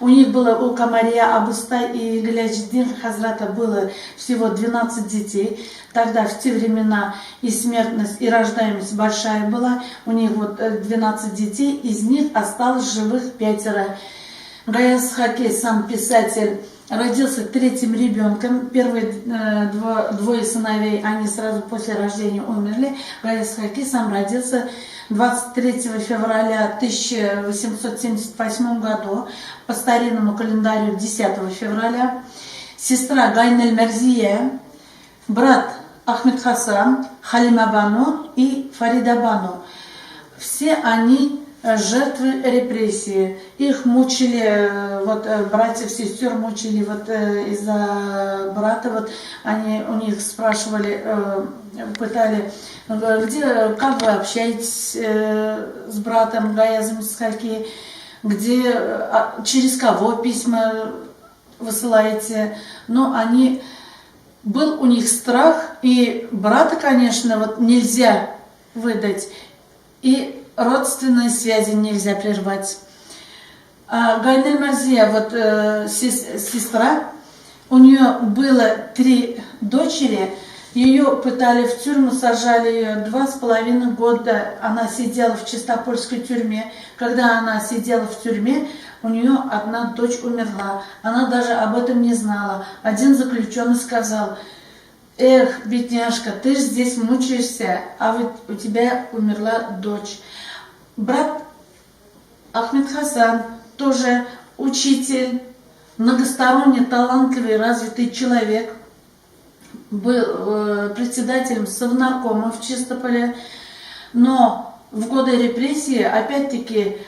У них было, у Камария Абустай и Галяджиддин Хазрата было всего 12 детей. Тогда в те времена и смертность, и рождаемость большая была. У них вот 12 детей, из них осталось живых 5. Гаяз Хаки, сам писатель, родился третьим ребенком. Первые двое сыновей, они сразу после рождения умерли. Гаяз Хаки сам родился 23 февраля 1878 году, по старинному календарю 10 февраля. Сестра Гайнель Мерзия, брат Ахмед Хасан, Халима Бану и Фарида Бану. Все они жертвы репрессии. Их мучили, вот братьев, сестер мучили вот из-за брата. Вот они у них спрашивали, пытали, как вы общаетесь с братом Гаязом Хаки, через кого письма высылаете. Но был у них страх, и брата, конечно, вот нельзя выдать, и родственные связи нельзя прервать. Гайнель Марзия, вот сестра, у нее было 3 дочери, ее пытали в тюрьму, сажали ее 2,5 года. Она сидела в Чистопольской тюрьме. Когда она сидела в тюрьме, у нее одна дочь умерла. Она даже об этом не знала. Один заключенный сказал: эх, бедняжка, ты же здесь мучаешься, а вот у тебя умерла дочь. Брат Ахмед Хасан, тоже учитель, многосторонне талантливый, развитый человек, был председателем совнаркома в Чистополе, но в годы репрессии, опять-таки,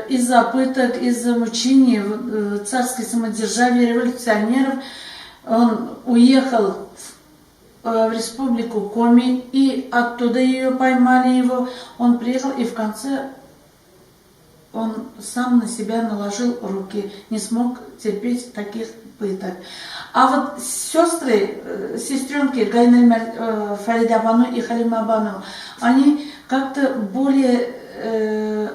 из-за пыток, из-за мучений, царской самодержавия, революционеров, он уехал в республику Коми, и оттуда ее поймали его. Он приехал, и в конце он сам на себя наложил руки, не смог терпеть таких пыток. А вот сестренки Гайнель Фарида Бану и Халима Бану, они как-то более,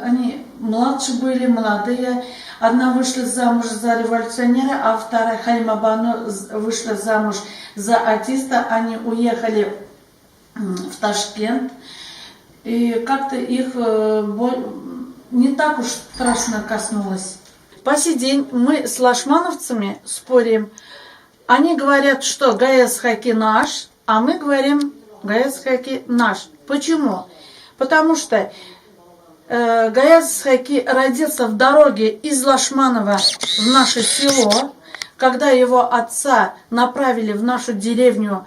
они младше были, молодые. Одна вышла замуж за революционера, а вторая, Халима Бану, вышла замуж за артиста. Они уехали в Ташкент, и как-то их не так уж страшно коснулось. По сей день мы с лашмановцами спорим. Они говорят, что Гаяз Хаки наш, а мы говорим, Гаяз Хаки наш. Почему? Потому что Гаяз Хаки родился в дороге из Лашманова в наше село, когда его отца направили в нашу деревню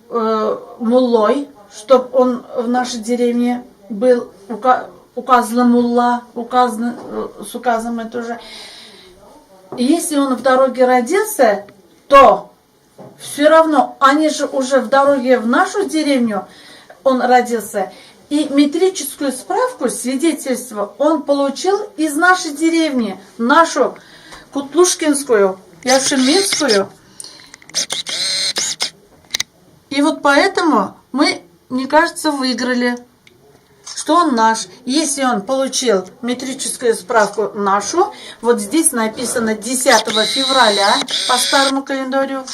муллой, чтобы он в нашей деревне был указан мулла, с указом это уже. И если он в дороге родился, то все равно они же уже в дороге в нашу деревню он родился. И метрическую справку, свидетельство он получил из нашей деревни, нашу Кутлушкинскую, Яшеминскую. И вот поэтому мы, мне кажется, выиграли, что он наш. Если он получил метрическую справку нашу, вот здесь написано 10 февраля по старому календарю,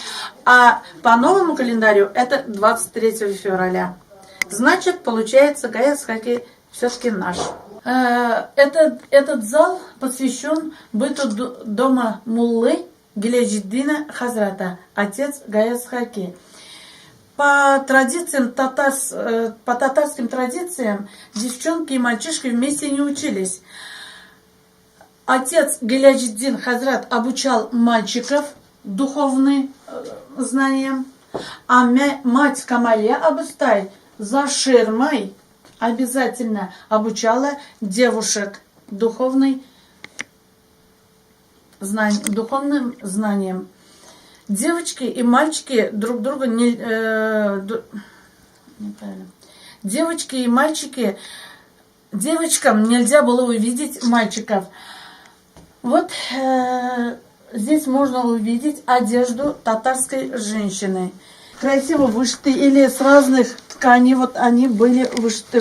а по новому календарю это 23 февраля. Значит, получается, Гаяз Хаки все-таки наш. Этот зал посвящен быту дома муллы Галяджиддина Хазрата, отец Гаяз Хаки. По татарским традициям, девчонки и мальчишки вместе не учились. Отец Галяджиддин Хазрат обучал мальчиков духовным знаниям, а мать Камалия Абустай за ширмой обязательно обучала девушек духовным знаниям. Девочки и мальчики друг друга девочки и мальчики, девочкам нельзя было увидеть мальчиков. Вот здесь можно увидеть одежду татарской женщины. Красиво вышиты или с разных тканей, вот они были вышиты,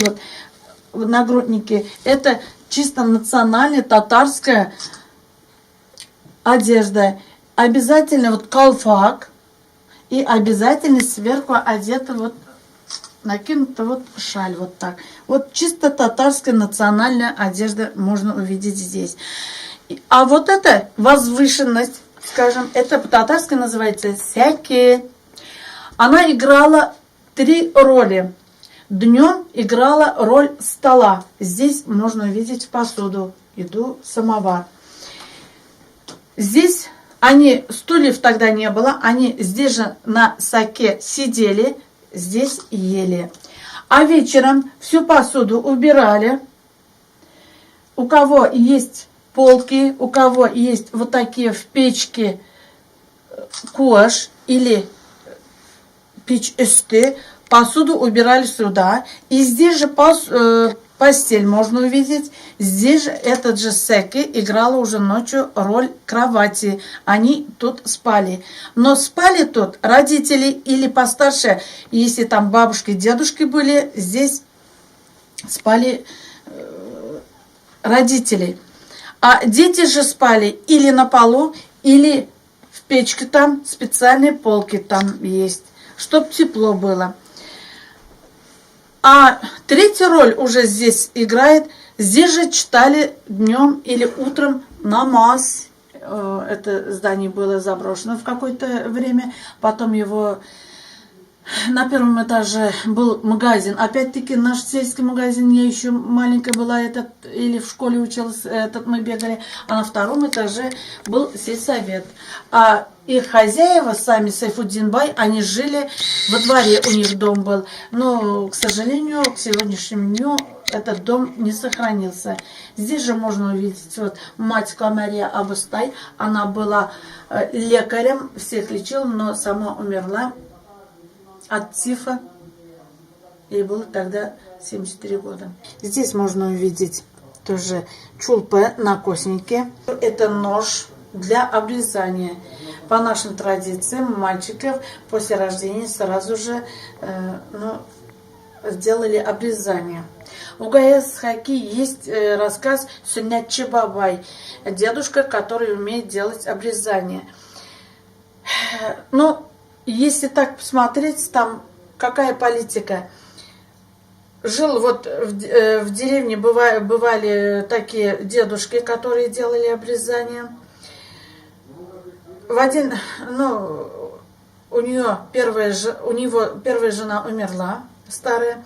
вот нагрудники. Это чисто национальная татарская одежда. Обязательно вот колфак. И обязательно сверху одета вот, накинута вот шаль вот так. Вот чисто татарская национальная одежда можно увидеть здесь. А вот эта возвышенность, скажем, это по-татарски называется сяки. Она играла 3 роли. Днем играла роль стола. Здесь можно увидеть посуду, еду, самовар. Здесь стульев тогда не было, они здесь же на саке сидели, здесь ели. А вечером всю посуду убирали. У кого есть полки, у кого есть вот такие в печке кош или печь üstü, посуду убирали сюда. И здесь же постель можно увидеть. Здесь же этот же секи играла уже ночью роль кровати. Они тут спали. Но спали тут родители или постарше. Если там бабушки, дедушки были, здесь спали родители. А дети же спали или на полу, или в печке, там специальные полки там есть, чтобы тепло было. А 3-я роль уже здесь играет. Здесь же читали днем или утром намаз. Это здание было заброшено в какое-то время. Потом его на 1-м этаже был магазин. Опять-таки наш сельский магазин. Я еще маленькая была, или в школе училась, мы бегали. А на 2-м этаже был сельсовет. А их хозяева, сами Сайфуддин бай, они жили во дворе, у них дом был. Но, к сожалению, к сегодняшнему дню этот дом не сохранился. Здесь же можно увидеть вот мать Камария Абустай. Она была лекарем, всех лечила, но сама умерла от тифа. Ей было тогда 73 года. Здесь можно увидеть тоже чулпе на коснике. Это нож для обрезания. По нашим традициям мальчиков после рождения сразу же сделали обрезание. У Гаяз Хаки есть рассказ Суннятчи Бабай, дедушка, который умеет делать обрезание. Но если так посмотреть, там какая политика. Жил вот в деревне, бывали такие дедушки, которые делали обрезание. У него первая жена умерла, старая.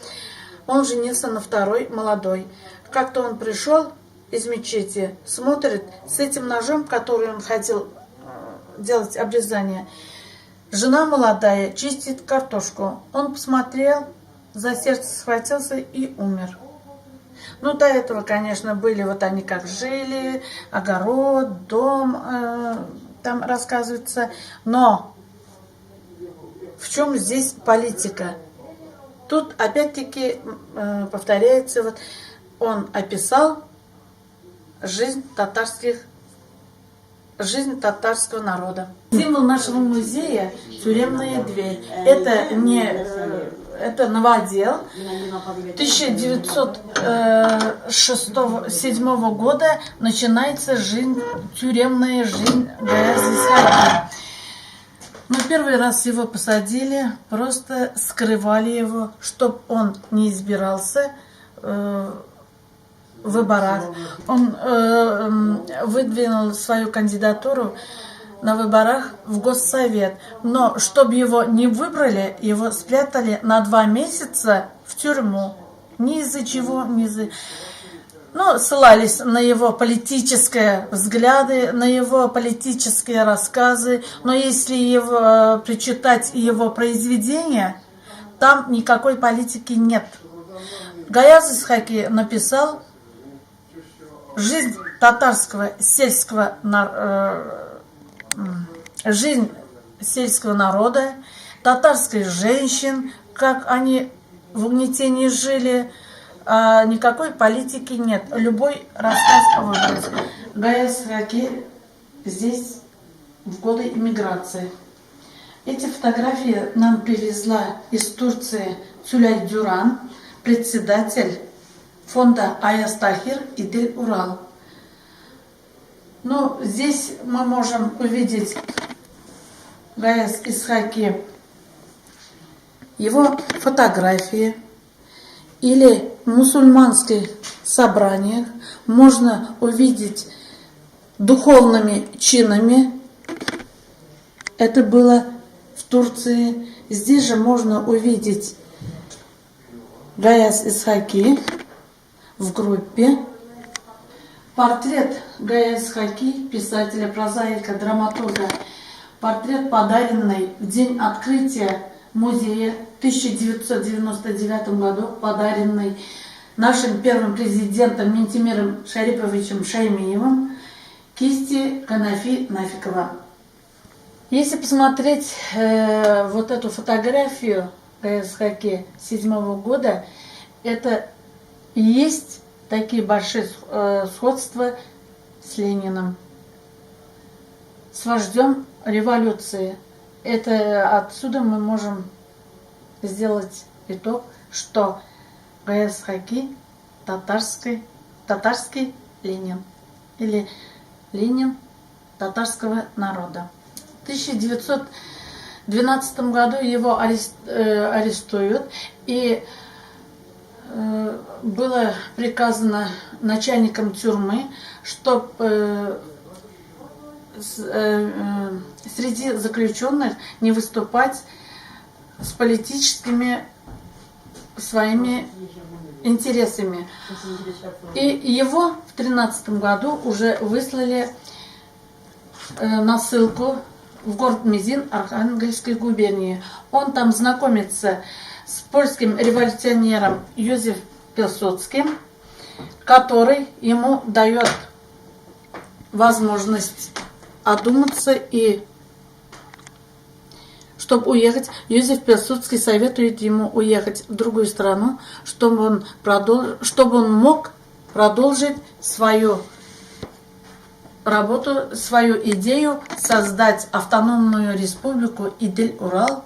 Он женился на 2-й, молодой. Как-то он пришел из мечети, смотрит, с этим ножом, который он хотел делать обрезание, жена молодая чистит картошку. Он посмотрел, за сердце схватился и умер. Ну, до этого, конечно, были вот они как жили, огород, дом, там рассказывается. Но в чем здесь политика? Тут опять-таки повторяется, вот он описал жизнь татарского народа. Символ нашего музея – тюремная дверь. Это новодел 1907 года начинается тюремная жизнь Гаяза Исхаки. Но первый раз его посадили, просто скрывали его, чтобы он не избирался в выборах. Он выдвинул свою кандидатуру на выборах в Госсовет. Но чтобы его не выбрали, его спрятали на 2 месяца в тюрьму. Ни из-за чего, ссылались на его политические взгляды, на его политические рассказы. Но если прочитать его произведения, там никакой политики нет. Гаяз Исхаки написал жизнь жизнь сельского народа, татарских женщин, как они в угнетении жили, а никакой политики нет. Любой рассказ о выборе. Гаяз Исхаки здесь в годы иммиграции. Эти фотографии нам привезла из Турции Цюляль Дюран, председатель фонда Аяз Тахир и Дель Урал. Ну, здесь мы можем увидеть Гаяза Исхаки, его фотографии, или в мусульманских собраниях можно увидеть духовными чинами. Это было в Турции. Здесь же можно увидеть Гаяза Исхаки в группе. Портрет Гаяза Исхаки, писателя, прозаика, драматурга. Портрет, подаренный в день открытия музея в 1999 году, подаренный нашим первым президентом Минтимиром Шариповичем Шаймиевым, кисти Канафи Нафикова. Если посмотреть вот эту фотографию Гаяза Исхаки 1907 года, это и есть такие большие сходства с Лениным, с вождем революции. Это отсюда мы можем сделать итог, что Гаяза Исхаки татарский Ленин, или Ленин татарского народа. В 1912 году его арестуют, и было приказано начальником тюрьмы, чтобы среди заключенных не выступать с политическими своими интересами. И его в 1913 году уже выслали на ссылку в город Мизин Архангельской губернии. Он там знакомится с польским революционером Józefem Пилсудским, который ему дает возможность одуматься, и чтобы уехать, Józef Пилсудский советует ему уехать в другую страну, чтобы он мог продолжить свою работу, свою идею создать автономную республику Идель-Урал